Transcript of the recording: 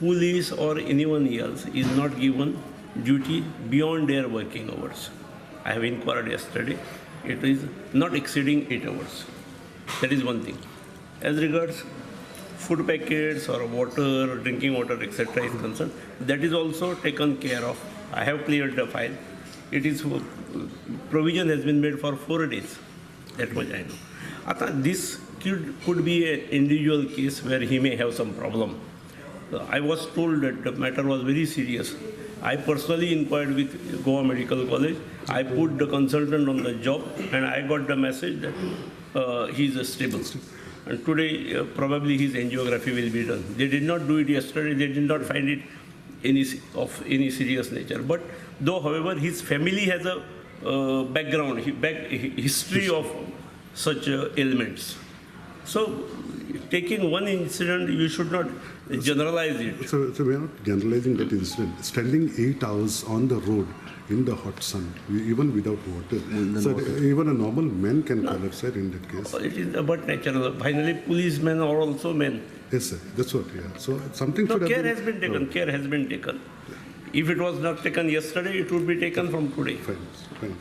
police or anyone else is not given duty beyond their working hours. I have inquired yesterday. It is not exceeding 8 hours. That is one thing. As regards food packets or water, drinking water, etc. is concerned, that is also taken care of. I have cleared the file. It is provision has been made for 4 days. That much I know. This could be an individual case where he may have some problem. I was told that the matter was very serious. I personally inquired with Goa Medical College. I put the consultant on the job and I got the message that he is stable. And today probably his angiography will be done. They did not do it yesterday. They did not find it of any serious nature. But though, however, his family has a background, history of such ailments. So, taking one incident, you should not generalize it. So we are not generalizing that incident. Standing 8 hours on the road in the hot sun, even without water. So even a normal man can collapse in that case. It is but natural. Finally, policemen are also men. Yes, sir. That's what. Yeah. So something. No, should care have has been taken. Care has been taken. If it was not taken yesterday, it would be taken from today. Fine.